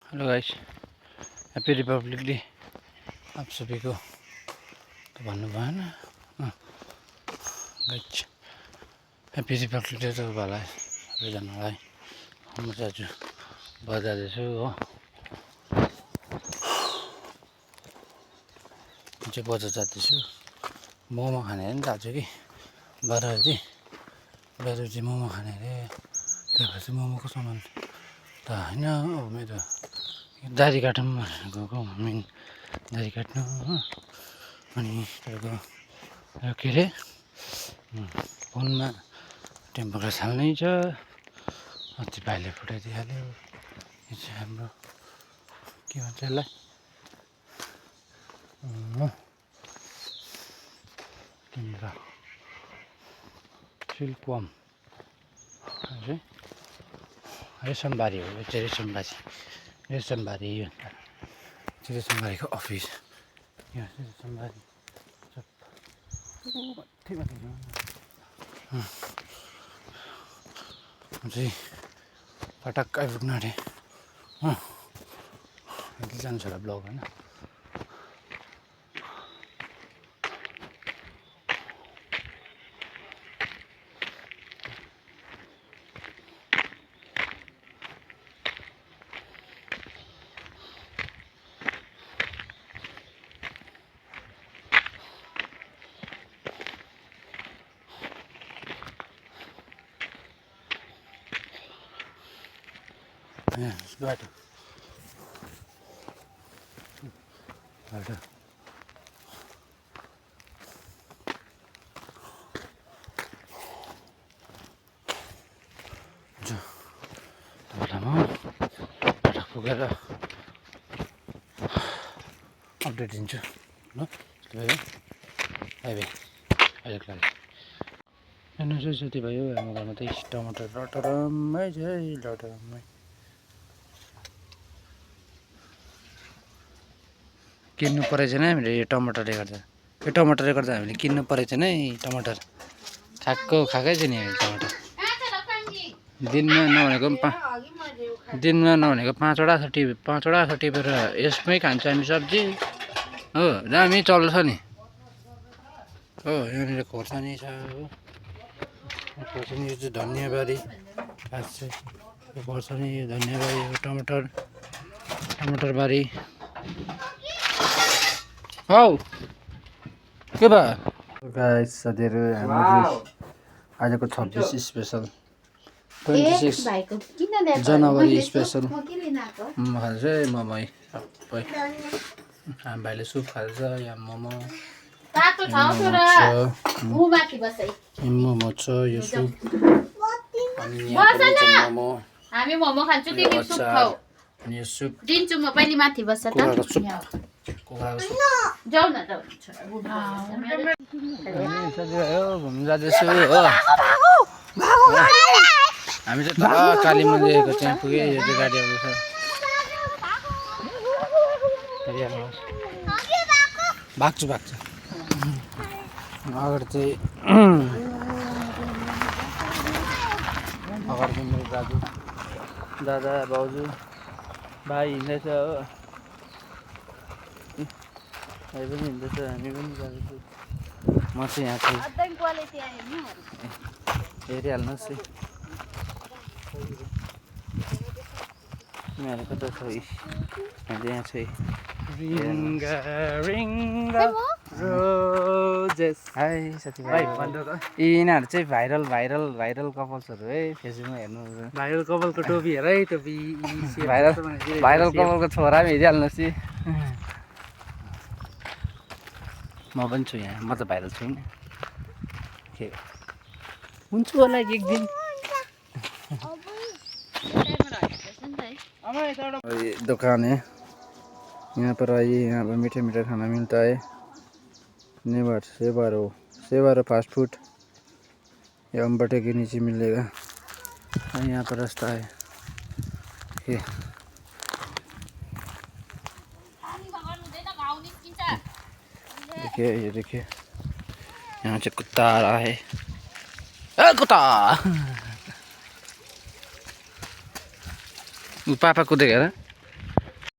Hello guys, happy Republic day आप सभी को। तो भन्नु भएन गाइस, हैप्पी रिपब्लिक डे तपाईँहरूलाई सबैजनालाई। म चाहिँ आज बजार जाँदैछु हो। म चाहिँ बजार जाँदैछु मोमो खाने अरे नि त आज कि 12 बजी मोमो खाने अरे। त्यही भएर चाहिँ मोमोको सामान त होइन, अब मेरो दाह्री काटौँ भनेर गएको मेन दाह्री काट्नु हो। अनि तपाईँको के अरे फोनमा टेम्पर ग्लास हाल्नै छ। अस्ति भाइले फुटाइदिइहाल्यो। यो चाहिँ हाम्रो के भन्छ यसलाई तिम्रो सिल्कवर्म है, रेशमबारी हो। यो चाहिँ रेशमबारी रेशमबारीको अफिस। यो रेशमबारी चाहिँ पटक्क आइपुग्नु अरे हो। जान्छ होला ब्लग होइन। बाटो पुगेर अपडेट दिन्छु ल। अहिलेको लागि हेर्नुहोस् है साथीभाइ, हाम्रो घरमा त टमाटर लटरम्मै छ है, लटरम्मै। किन्नु परेको छैन हामीले यो टमाटरले गर्दा। यो टमाटरले गर्दा हामीले किन्नु परेको छैन है टमाटर। खाएकै छ नि हामीले टमाटर। दिनमा नभनेको 5वटा छ टिपेर यसमै खान्छ हामी सब्जी हो। दामी चल्छ नि हो। यहाँनिर खोर्सानी छ हो। खोर्सानी यो चाहिँ धनियाँबारी खास चाहिँ यो खोर्सानी, यो धनियाँबारी, यो टमाटरबारी हौ के भयो गाइस साथीहरू। हाम्रो आजको 26 स्पेसल 26 जनवरी स्पेसल मोमो खान्छ है। मोमो सबै भाइले सुप खान्छ। यहाँ मोमो छ, यो सुप। अनि यहाँ मोमो हामी मोमो खान्छौँ, तिमी सुप खाऊ। अनि यो सुप दिन्छु म, पहिले माथि बस्छ त। जाऊ न जाऊ। घुम्नु जाँदैछु हो। हामी चाहिँ तल काली मन्दिरको त्यहाँ पुगेँ। यो चाहिँ गाडी आउँदैछ। भाग्छु अगाडि चाहिँ मेरो दादा भाउजू भाइ हिँड्दैछ हो। भाइ पनि हिँड्दैछ, हामी पनि जाँदैछु। म चाहिँ यहाँ चाहिँ हेरिहाल्नुहोस् है। उनीहरू कता छ? यहाँ चाहिँ हाई साथीभाइ। यिनीहरू चाहिँ भाइरल कपल्सहरू है। फेसबुकमा हेर्नु भाइरल कपालको टोपी हेर है। टोपी भाइरल कपालको छोरा पनि हेरिहाल्नुहोस् है। म पनि छु यहाँ, म त भाइरल छुइनँ। के हुन्छु होला एक दिन। दुकान है यहाँ पर आइए, यहाँ पर मीठा खाना मिलता है। नेवर सेवारो फास्ट फूड ये अम्बटे के नीचे मिलेगा। यहाँ पर रास्ता है ये। देखिए ये देखिए, यहाँ से कुत्ता आ रहा है। कुत्ता पापा कुदेगा ना।